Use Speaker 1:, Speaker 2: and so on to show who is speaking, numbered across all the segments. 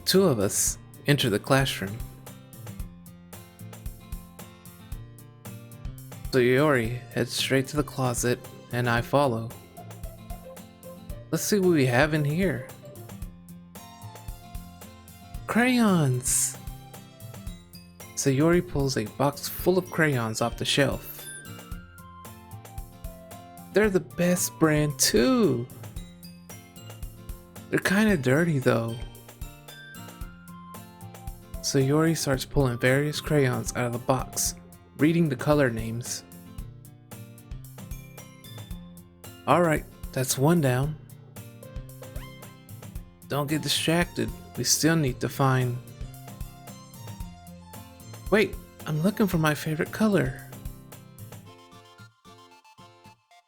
Speaker 1: two of us enter the classroom. So Yori heads straight to the closet, and I follow. Let's see what we have in here. Crayons! Sayori pulls a box full of crayons off the shelf. They're the best brand too! They're kinda dirty though. Sayori starts pulling various crayons out of the box, reading the color names. Alright, that's one down. Don't get distracted, we still need to find... Wait, I'm looking for my favorite color.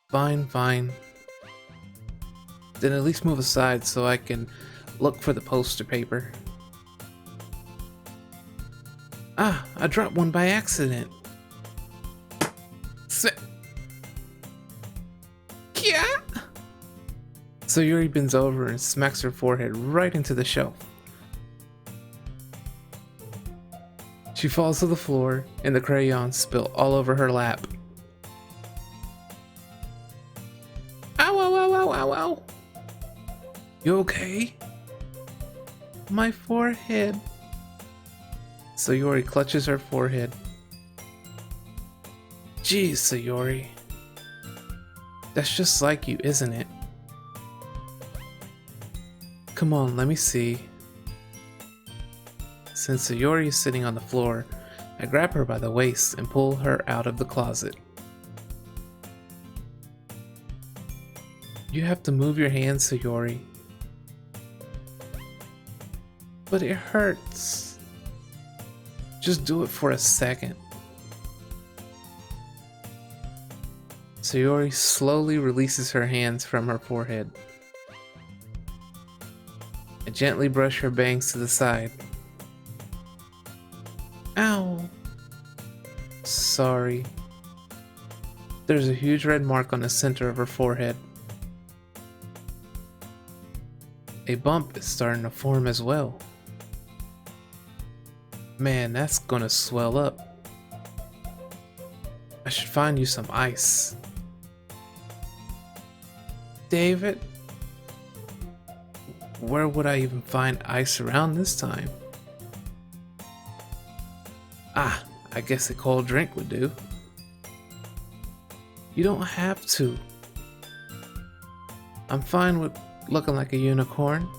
Speaker 1: Fine. Then at least move aside so I can look for the poster paper. Ah, I dropped one by accident. Yeah. So Yuri bends over and smacks her forehead right into the shelf. She falls to the floor and the crayons spill all over her lap. Ow. You okay? My forehead. Sayori clutches her forehead. Geez, Sayori. That's just like you, isn't it? Come on, let me see. Since Sayori is sitting on the floor, I grab her by the waist and pull her out of the closet. You have to move your hands, Sayori. But it hurts. Just do it for a second. Sayori slowly releases her hands from her forehead. I gently brush her bangs to the side. Ow! Sorry. There's a huge red mark on the center of her forehead. A bump is starting to form as well. Man, that's gonna swell up. I should find you some ice. David? Where would I even find ice around this time? Ah, I guess a cold drink would do. You don't have to. I'm fine with looking like a unicorn.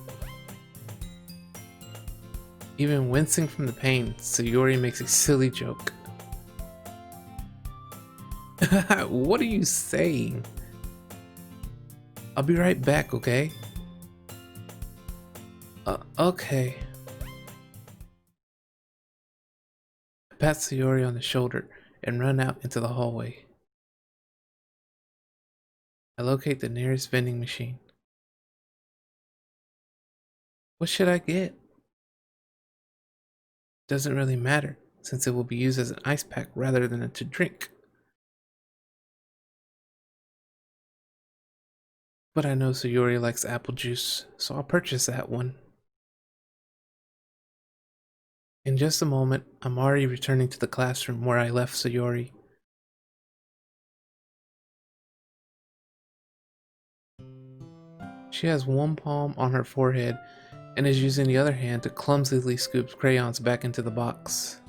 Speaker 1: Even wincing from the pain, Sayori makes a silly joke. What are you saying? I'll be right back, okay? Okay. I pat Sayori on the shoulder and run out into the hallway. I locate the nearest vending machine. What should I get? Doesn't really matter, since it will be used as an ice pack rather than to drink. But I know Sayori likes apple juice, so I'll purchase that one. In just a moment, I'm already returning to the classroom where I left Sayori. She has one palm on her forehead and is using the other hand to clumsily scoop crayons back into the box.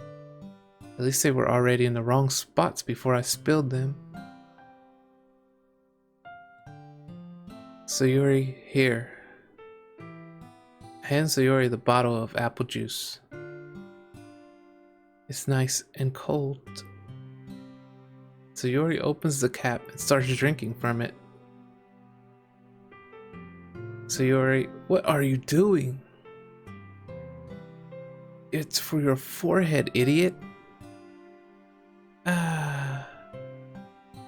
Speaker 1: At least they were already in the wrong spots before I spilled them. Sayori, here. I hand Sayori the bottle of apple juice. It's nice and cold. Sayori opens the cap and starts drinking from it. Sayori, what are you doing? It's for your forehead, idiot. Ah,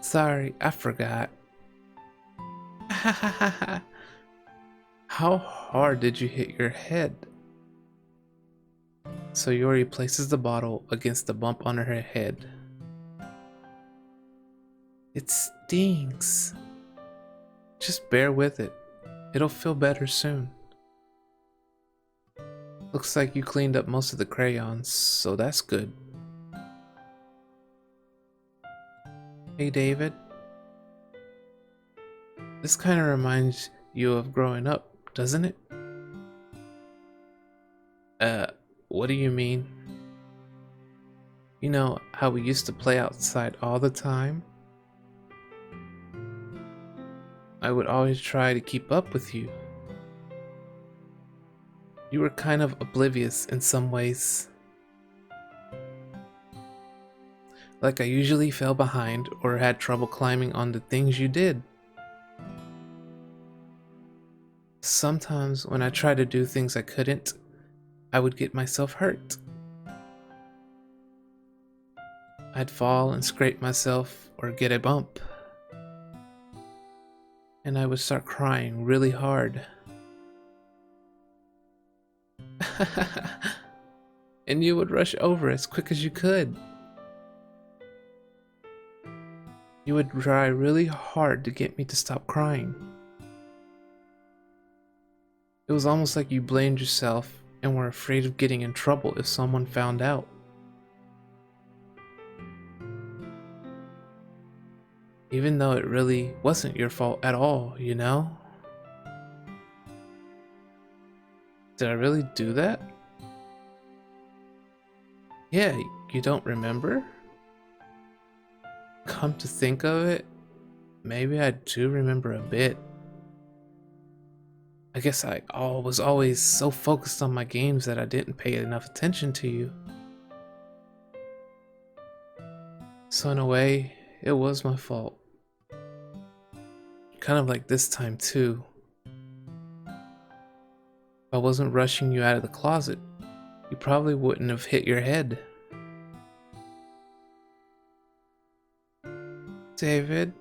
Speaker 1: sorry, I forgot. How hard did you hit your head? Sayori places the bottle against the bump on her head. It stings. Just bear with it. It'll feel better soon. Looks like you cleaned up most of the crayons, so that's good. Hey David, this kind of reminds you of growing up, doesn't it? What do you mean? You know how we used to play outside all the time? I would always try to keep up with you. You were kind of oblivious in some ways. Like I usually fell behind or had trouble climbing on the things you did. Sometimes when I tried to do things I couldn't, I would get myself hurt. I'd fall and scrape myself or get a bump. And I would start crying really hard. And you would rush over as quick as you could. You would try really hard to get me to stop crying. It was almost like you blamed yourself and were afraid of getting in trouble if someone found out. Even though it really wasn't your fault at all, you know? Did I really do that? Yeah, you don't remember? Come to think of it, maybe I do remember a bit. I guess I was always so focused on my games that I didn't pay enough attention to you. So in a way, it was my fault. Kind of like this time too. If I wasn't rushing you out of the closet, you probably wouldn't have hit your head. David,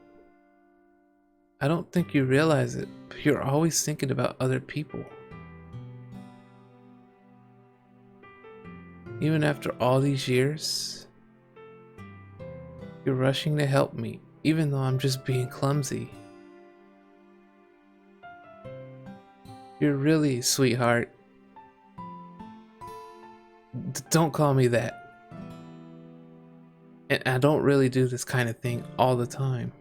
Speaker 1: I don't think you realize it, but you're always thinking about other people. Even after all these years, you're rushing to help me, even though I'm just being clumsy. You're really a sweetheart. Don't call me that. And I don't really do this kind of thing all the time.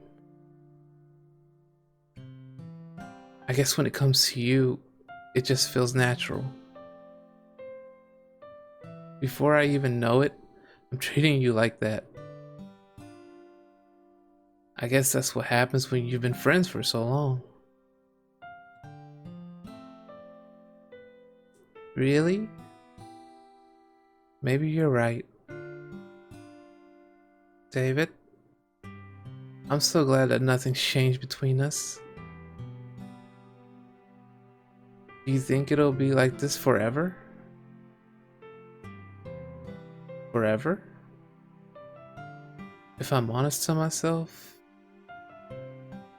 Speaker 1: I guess when it comes to you, it just feels natural. Before I even know it, I'm treating you like that. I guess that's what happens when you've been friends for so long. Really? Maybe you're right. David, I'm so glad that nothing's changed between us. Do you think it'll be like this forever? Forever? If I'm honest to myself,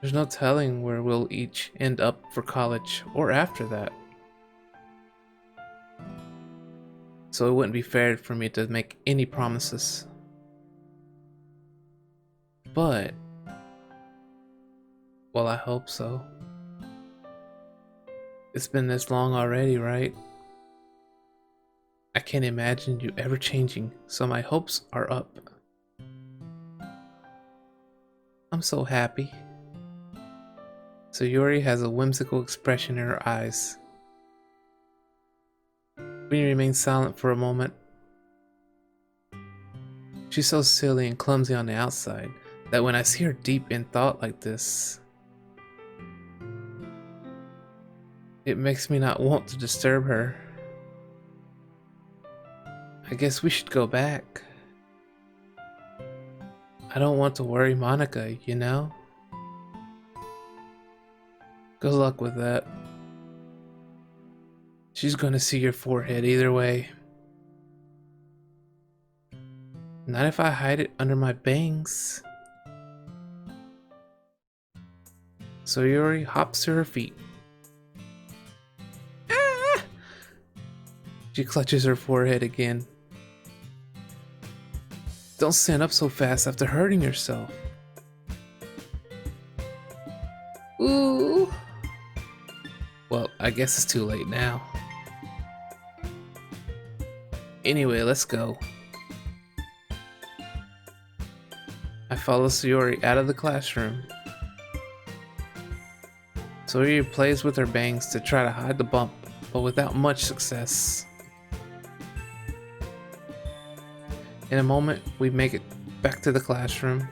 Speaker 1: there's no telling where we'll each end up for college or after that. So it wouldn't be fair for me to make any promises. But, well, I hope so. It's been this long already, right? I can't imagine you ever changing, so my hopes are up. I'm so happy. Sayori has a whimsical expression in her eyes. We remain silent for a moment. She's so silly and clumsy on the outside that when I see her deep in thought like this, it makes me not want to disturb her. I guess we should go back. I don't want to worry Monica, you know? Good luck with that. She's gonna see your forehead either way. Not if I hide it under my bangs. Sayori hops to her feet. Ah! She clutches her forehead again. Don't stand up so fast after hurting yourself. Ooh. Well, I guess it's too late now. Anyway, let's go. I follow Sayori out of the classroom. Sayori plays with her bangs to try to hide the bump, but without much success. In a moment, we make it back to the classroom.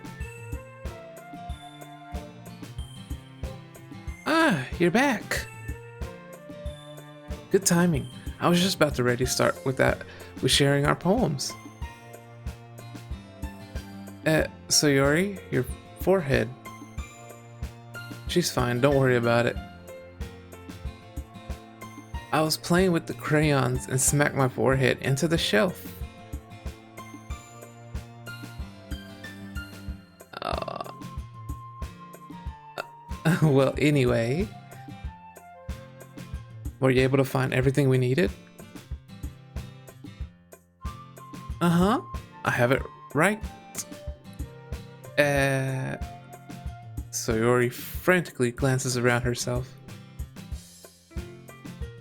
Speaker 1: Ah, you're back. Good timing. I was just about to ready to start with sharing our poems. Sayori, your forehead. She's fine, don't worry about it. I was playing with the crayons and smacked my forehead into the shelf. Well, anyway. Were you able to find everything we needed? Uh-huh. I have it right. Sayori frantically glances around herself.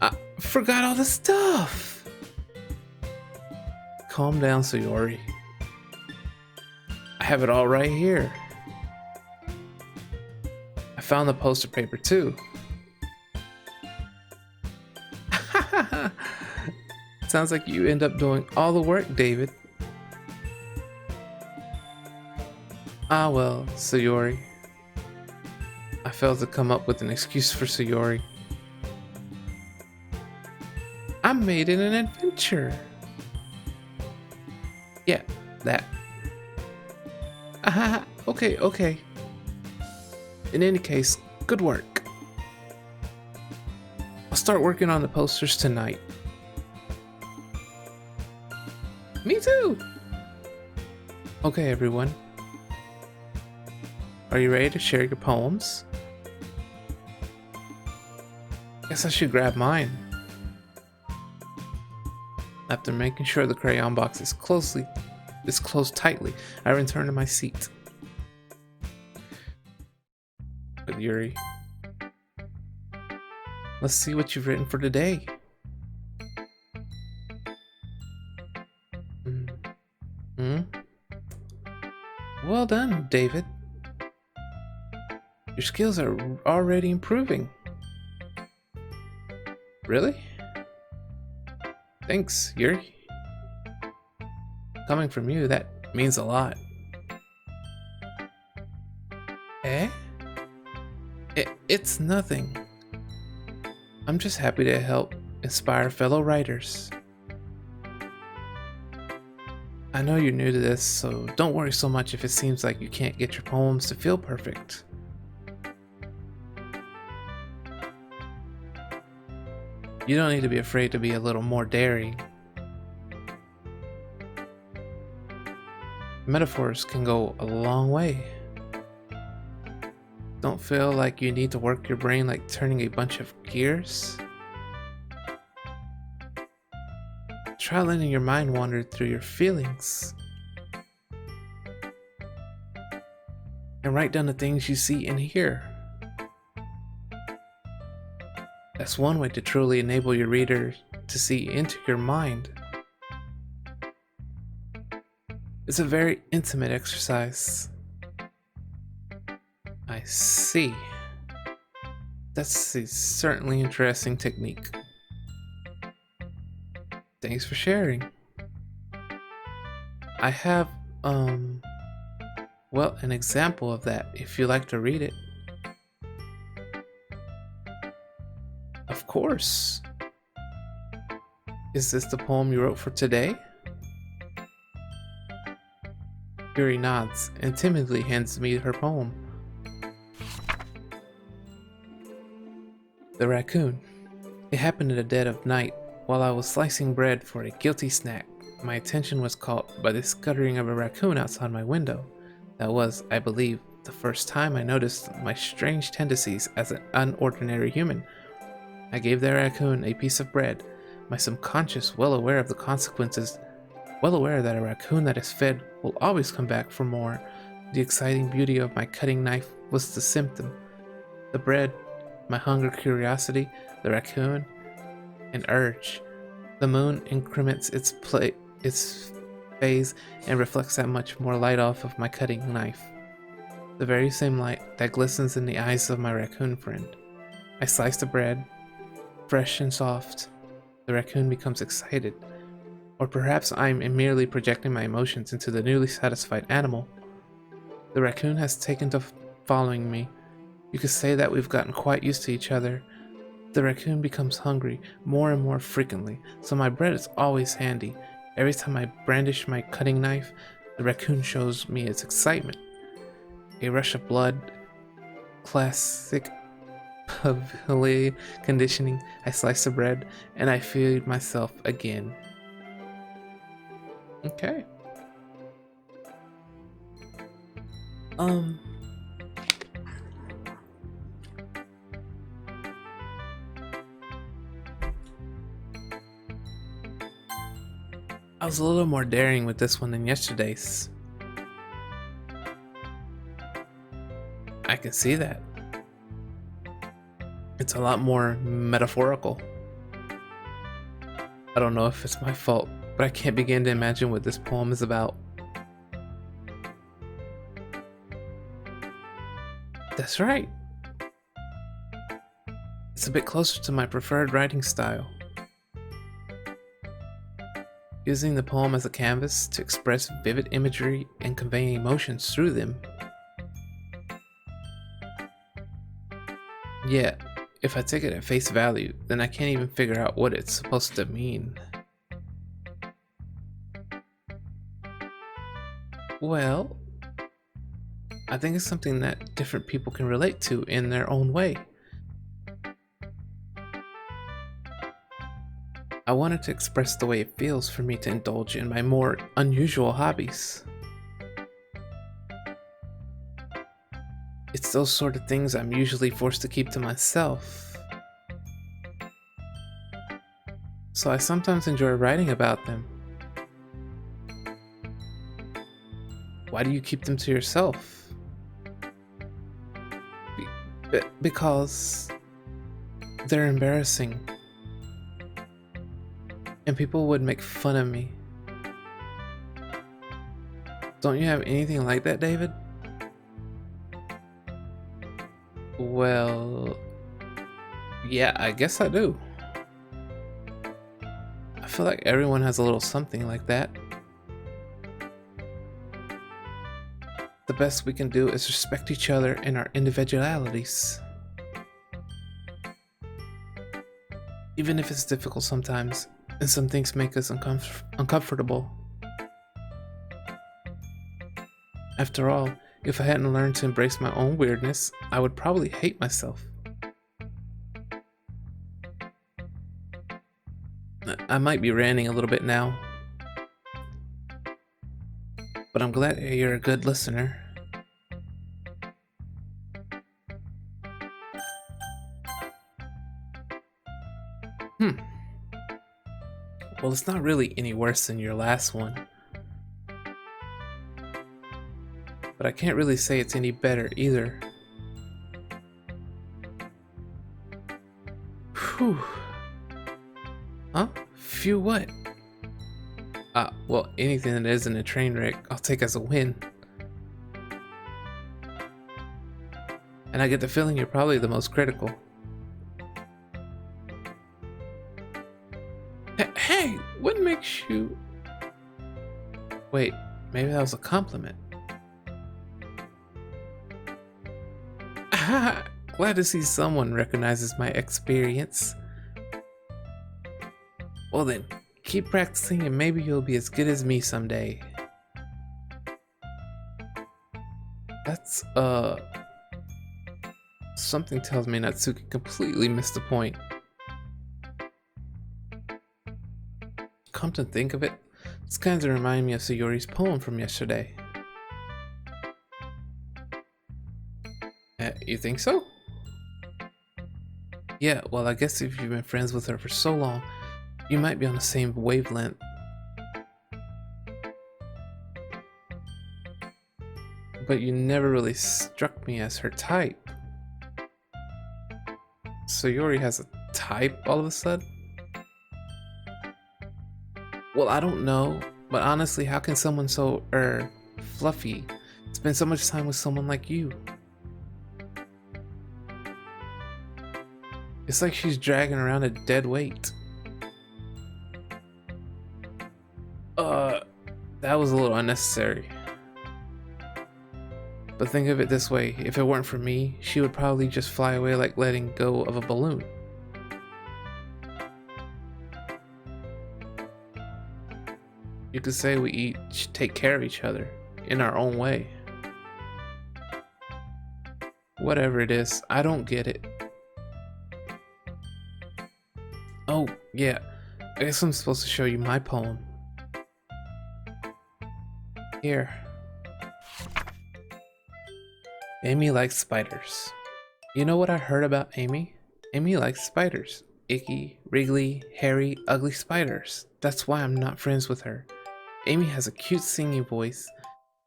Speaker 1: I forgot all the stuff! Calm down, Sayori. I have it all right here. I found the poster paper too. Sounds like you end up doing all the work, David. Ah well, Sayori. I failed to come up with an excuse for Sayori. I made it an adventure. Yeah, that. Ah, okay. In any case, good work. I'll start working on the posters tonight. Me too! Okay, everyone. Are you ready to share your poems? Guess I should grab mine. After making sure the crayon box is closed tightly, I return to my seat. With Yuri. Let's see what you've written for today. Well done, David. Your skills are already improving. Really? Thanks, Yuri. Coming from you, that means a lot. Eh? It's nothing. I'm just happy to help inspire fellow writers. I know you're new to this, so don't worry so much if it seems like you can't get your poems to feel perfect. You don't need to be afraid to be a little more daring. Metaphors can go a long way. Don't feel like you need to work your brain like turning a bunch of gears. Try letting your mind wander through your feelings. And write down the things you see and hear. That's one way to truly enable your reader to see into your mind. It's a very intimate exercise. I see. That's a certainly interesting technique. Thanks for sharing. I have, well, an example of that if you like to read it. Of course. Is this the poem you wrote for today? Yuri nods and timidly hands me her poem. The raccoon. It happened in the dead of night while I was slicing bread for a guilty snack. My attention was caught by the scuttering of a raccoon outside my window. That was, I believe, the first time I noticed my strange tendencies as an unordinary human. I gave the raccoon a piece of bread, my subconscious well aware of the consequences, well aware that a raccoon that is fed will always come back for more. The exciting beauty of my cutting knife was the symptom. The bread, my hunger, curiosity, the raccoon, an urge. The moon increments its its phase and reflects that much more light off of my cutting knife. The very same light that glistens in the eyes of my raccoon friend. I slice the bread, fresh and soft. The raccoon becomes excited. Or perhaps I'm merely projecting my emotions into the newly satisfied animal. The raccoon has taken to following me. You could say that we've gotten quite used to each other. The raccoon becomes hungry more and more frequently, so my bread is always handy. Every time I brandish my cutting knife, the raccoon shows me its excitement. A rush of blood, classic Pavilion conditioning. I slice the bread and I feed myself again. Okay. I was a little more daring with this one than yesterday's. I can see that. It's a lot more metaphorical. I don't know if it's my fault, but I can't begin to imagine what this poem is about. That's right. It's a bit closer to my preferred writing style. Using the poem as a canvas to express vivid imagery and convey emotions through them. Yeah, if I take it at face value, then I can't even figure out what it's supposed to mean. Well, I think it's something that different people can relate to in their own way. I wanted to express the way it feels for me to indulge in my more unusual hobbies. It's those sort of things I'm usually forced to keep to myself. So I sometimes enjoy writing about them. Why do you keep them to yourself? Because they're embarrassing. And people would make fun of me. Don't you have anything like that, David? Well, yeah, I guess I do. I feel like everyone has a little something like that. The best we can do is respect each other and our individualities. Even if it's difficult sometimes, and some things make us uncomfortable. After all, if I hadn't learned to embrace my own weirdness, I would probably hate myself. I might be ranting a little bit now, but I'm glad you're a good listener. Well, it's not really any worse than your last one. But I can't really say it's any better either. Whew. Huh? Phew what? Well, anything that isn't a train wreck, I'll take as a win. And I get the feeling you're probably the most critical. Hey, what makes you... Wait, maybe that was a compliment. Glad to see someone recognizes my experience. Well then, keep practicing and maybe you'll be as good as me someday. That's, something tells me Natsuki completely missed the point. Come to think of it, this kinda reminds me of Sayori's poem from yesterday. You think so? Yeah, well I guess if you've been friends with her for so long, you might be on the same wavelength. But you never really struck me as her type. Sayori has a type all of a sudden? Well, I don't know. But honestly, how can someone so, fluffy spend so much time with someone like you? It's like she's dragging around a dead weight. That was a little unnecessary. But think of it this way, if it weren't for me, she would probably just fly away like letting go of a balloon. You could say we each take care of each other in our own way. Whatever it is, I don't get it. Oh, yeah, I guess I'm supposed to show you my poem. Here. Amy likes spiders. You know what I heard about Amy? Amy likes spiders. Icky, wriggly, hairy, ugly spiders. That's why I'm not friends with her. Amy has a cute singing voice.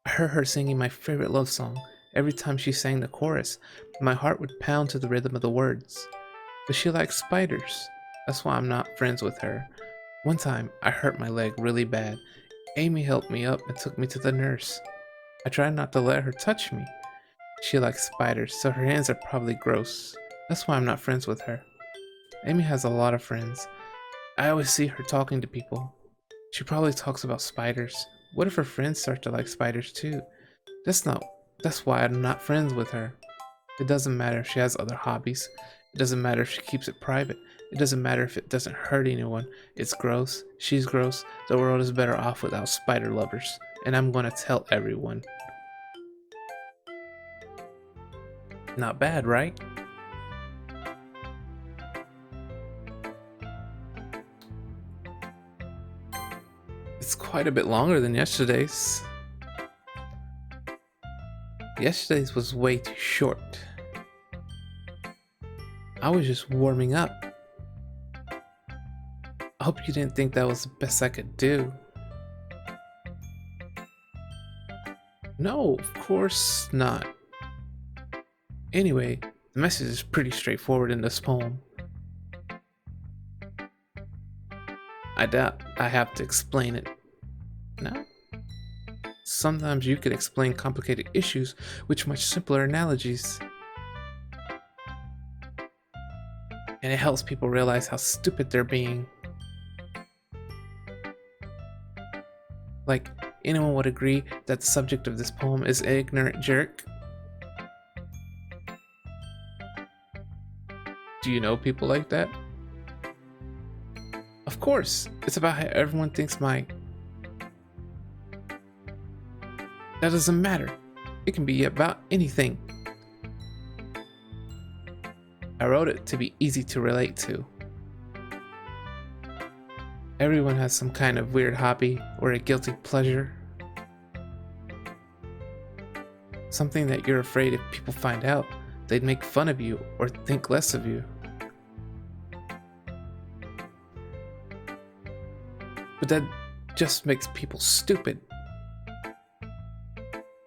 Speaker 1: I heard her singing my favorite love song. Every time she sang the chorus, my heart would pound to the rhythm of the words. But she likes spiders. That's why I'm not friends with her. One time, I hurt my leg really bad. Amy helped me up and took me to the nurse. I tried not to let her touch me. She likes spiders, so her hands are probably gross. That's why I'm not friends with her. Amy has a lot of friends. I always see her talking to people. She probably talks about spiders. What if her friends start to like spiders too? That's why I'm not friends with her. It doesn't matter if she has other hobbies. It doesn't matter if she keeps it private. It doesn't matter if it doesn't hurt anyone. It's gross. She's gross. The world is better off without spider lovers. And I'm gonna tell everyone. Not bad, right? It's quite a bit longer than yesterday's. Yesterday's was way too short. I was just warming up. I hope you didn't think that was the best I could do. No, of course not. Anyway, the message is pretty straightforward in this poem. I doubt I have to explain it. No? Sometimes you could explain complicated issues with much simpler analogies. And it helps people realize how stupid they're being. Like, anyone would agree that the subject of this poem is an ignorant jerk? Do you know people like that? Of course, it's about how everyone thinks That doesn't matter. It can be about anything. I wrote it to be easy to relate to. Everyone has some kind of weird hobby or a guilty pleasure. Something that you're afraid if people find out, they'd make fun of you or think less of you. But that just makes people stupid.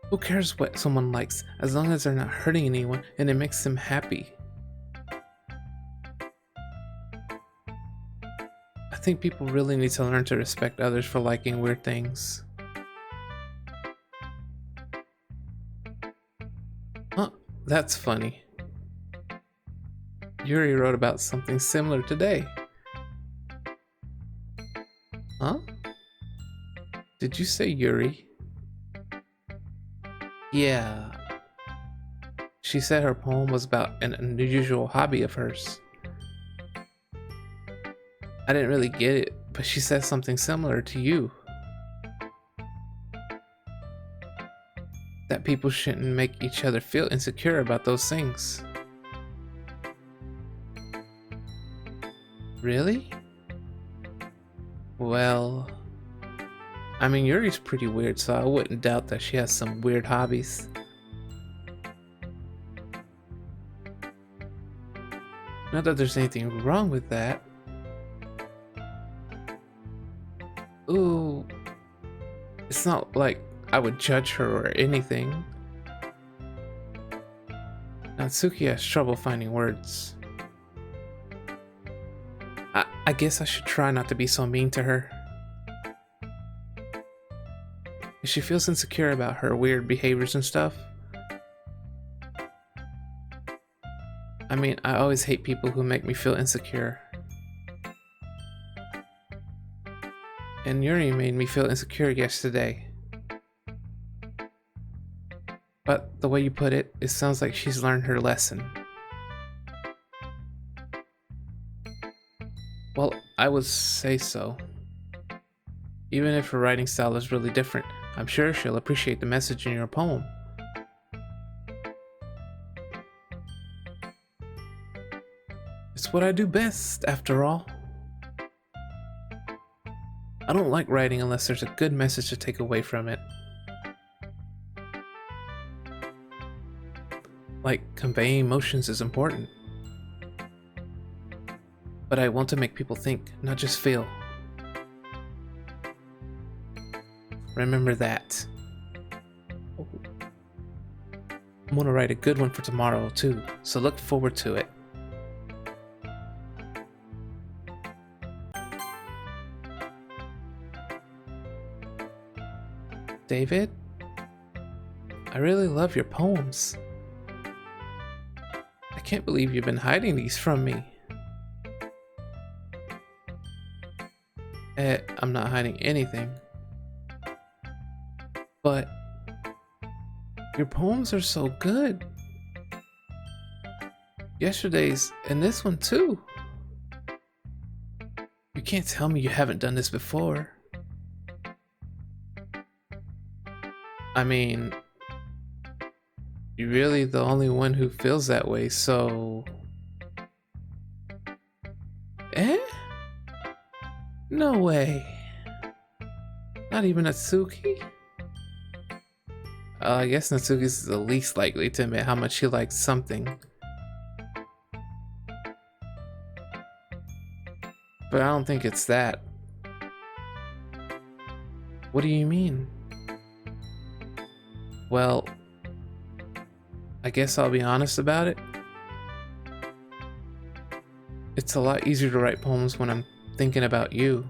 Speaker 1: Who cares what someone likes as long as they're not hurting anyone and it makes them happy? I think people really need to learn to respect others for liking weird things. Huh, that's funny. Yuri wrote about something similar today. Huh? Did you say Yuri? Yeah. She said her poem was about an unusual hobby of hers. I didn't really get it, but she said something similar to you. That people shouldn't make each other feel insecure about those things. Really? Well, I mean, Yuri's pretty weird, so I wouldn't doubt that she has some weird hobbies. Not that there's anything wrong with that. Ooh, it's not like I would judge her or anything. Natsuki has trouble finding words. I guess I should try not to be so mean to her. If she feels insecure about her weird behaviors and stuff, I mean, I always hate people who make me feel insecure. And Yuri made me feel insecure yesterday. But the way you put it, it sounds like she's learned her lesson. Well, I would say so. Even if her writing style is really different, I'm sure she'll appreciate the message in your poem. It's what I do best, after all. I don't like writing unless there's a good message to take away from it. Like, conveying emotions is important. But I want to make people think, not just feel. Remember that. I'm gonna write a good one for tomorrow too, so look forward to it. David, I really love your poems. I can't believe you've been hiding these from me. I'm not hiding anything. But your poems are so good. Yesterday's and this one too. You can't tell me you haven't done this before. I mean, you're really the only one who feels that way, so... Eh? No way. Not even Natsuki? I guess Natsuki's the least likely to admit how much she likes something. But I don't think it's that. What do you mean? Well, I guess I'll be honest about it. It's a lot easier to write poems when I'm thinking about you.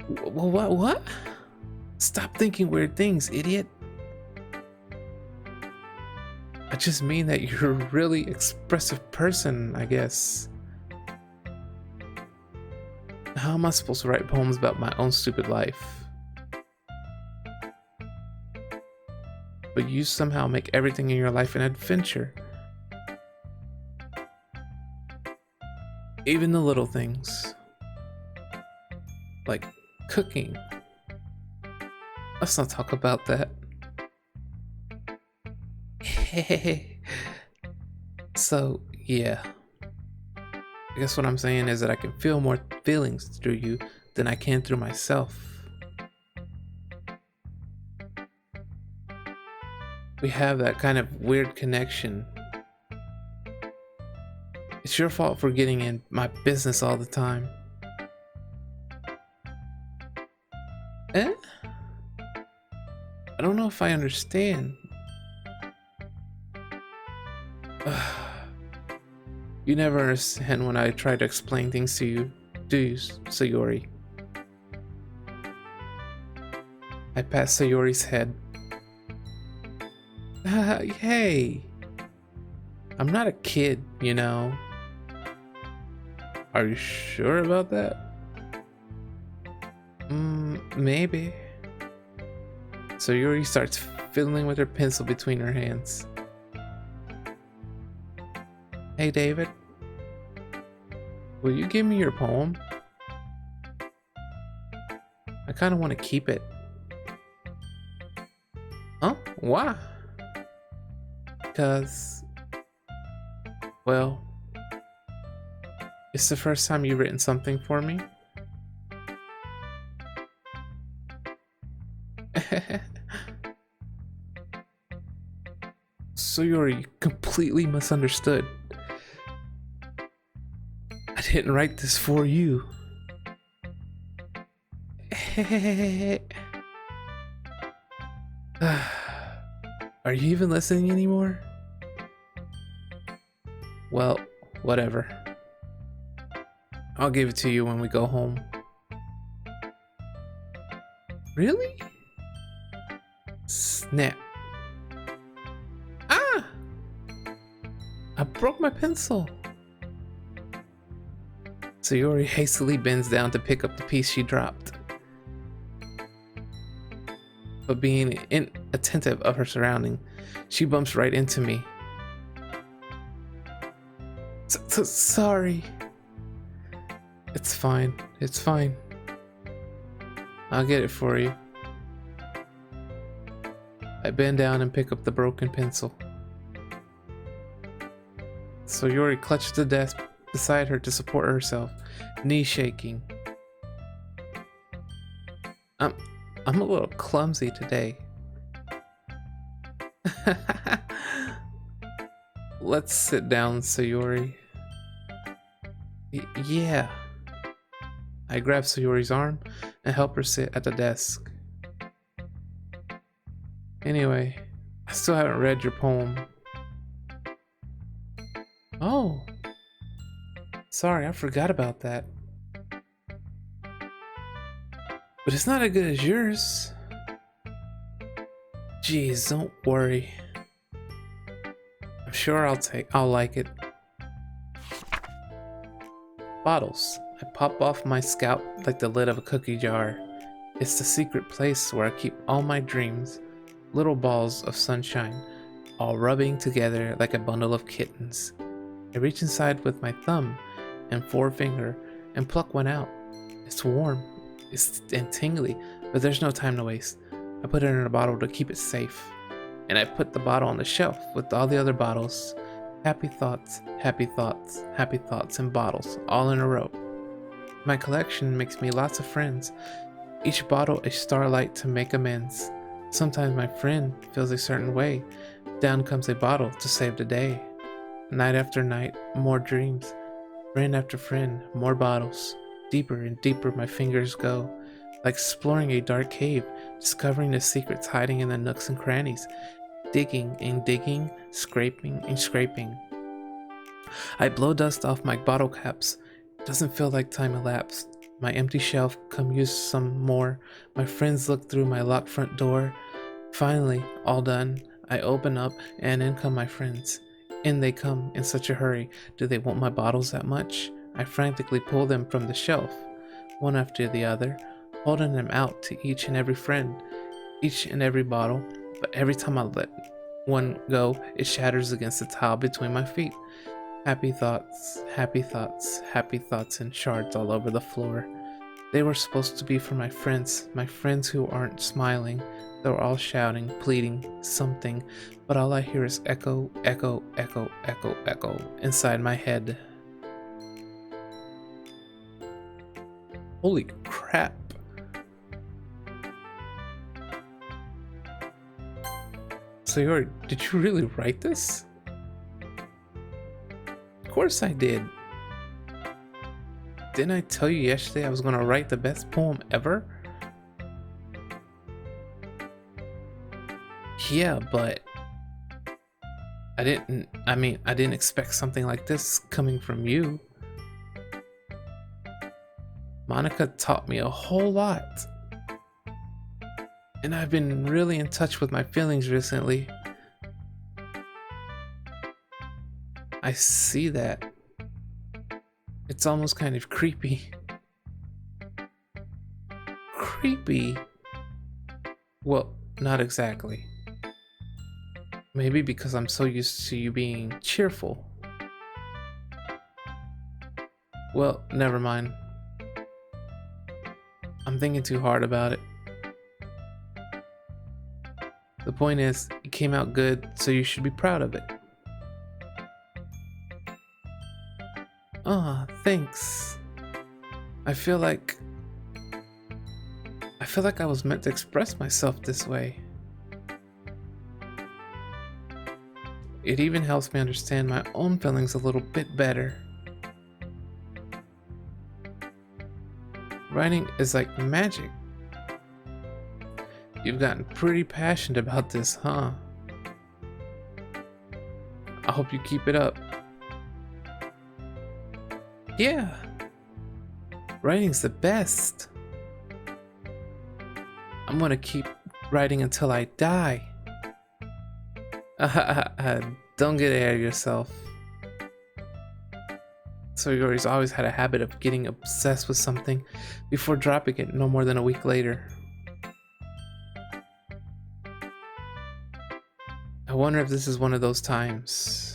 Speaker 1: What? Stop thinking weird things, idiot. I just mean that you're a really expressive person, I guess. How am I supposed to write poems about my own stupid life? But you somehow make everything in your life an adventure. Even the little things. Like cooking. Let's not talk about that. So, yeah. I guess what I'm saying is that I can feel more feelings through you than I can through myself. We have that kind of weird connection. It's your fault for getting in my business all the time. Eh? I don't know if I understand. You never understand when I try to explain things to you, do you, Sayori? I pat Sayori's head. Hey! I'm not a kid, you know. Are you sure about that? Maybe. Sayori starts fiddling with her pencil between her hands. Hey David, will you give me your poem? I kind of want to keep it. Huh? Why? Because, well, it's the first time you've written something for me. Sayori completely misunderstood. I didn't write this for you. Are you even listening anymore? Well, whatever. I'll give it to you when we go home. Really? Snap. Ah! I broke my pencil. Sayori hastily bends down to pick up the piece she dropped. But being inattentive of her surrounding, she bumps right into me. Sorry. It's fine. It's fine. I'll get it for you. I bend down and pick up the broken pencil. Sayori clutches the desk beside her to support herself, knees shaking. I'm a little clumsy today. Let's sit down, Sayori. Yeah. I grab Sayori's arm and help her sit at the desk. Anyway, I still haven't read your poem. Oh. Sorry, I forgot about that. But it's not as good as yours. Jeez, don't worry. I'm sure I'll like it. Bottles. I pop off my scalp like the lid of a cookie jar. It's the secret place where I keep all my dreams. Little balls of sunshine, all rubbing together like a bundle of kittens. I reach inside with my thumb and forefinger and pluck one out. It's warm. And tingly, but there's no time to waste. I put it in a bottle to keep it safe, and I put the bottle on the shelf with all the other bottles. Happy thoughts, happy thoughts, happy thoughts, and bottles all in a row. My collection makes me lots of friends, each bottle a starlight to make amends. Sometimes my friend feels a certain way. Down comes a bottle to save the day. Night after night, more dreams. Friend after friend, more bottles. Deeper and deeper my fingers go, like exploring a dark cave, discovering the secrets hiding in the nooks and crannies, digging and digging, scraping and scraping. I blow dust off my bottle caps. It doesn't feel like time elapsed. My empty shelf, come use some more. My friends look through my locked front door. Finally, all done, I open up and in come my friends. In they come in such a hurry. Do they want my bottles that much? I frantically pull them from the shelf, one after the other, holding them out to each and every friend, each and every bottle, but every time I let one go, it shatters against the tile between my feet. Happy thoughts, happy thoughts, happy thoughts in shards all over the floor. They were supposed to be for my friends who aren't smiling. They're all shouting, pleading, something, but all I hear is echo, echo, echo, echo, echo inside my head. Holy crap. Sayori, did you really write this? Of course I did. Didn't I tell you yesterday I was gonna write the best poem ever? Yeah, but I didn't expect something like this coming from you. Monica taught me a whole lot. And I've been really in touch with my feelings recently. I see that. It's almost kind of creepy. Creepy? Well, not exactly. Maybe because I'm so used to you being cheerful. Well, never mind. I'm thinking too hard about it. The point is, it came out good, so you should be proud of it. Ah, thanks. I feel like I was meant to express myself this way. It even helps me understand my own feelings a little bit better. Writing is like magic. You've gotten pretty passionate about this, huh? I hope you keep it up. Yeah, Writing's the best. I'm gonna keep writing until I die. Don't get ahead of yourself. So Yori's always had a habit of getting obsessed with something before dropping it no more than a week later. I wonder if this is one of those times.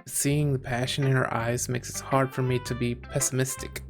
Speaker 1: Seeing the passion in her eyes makes it hard for me to be pessimistic.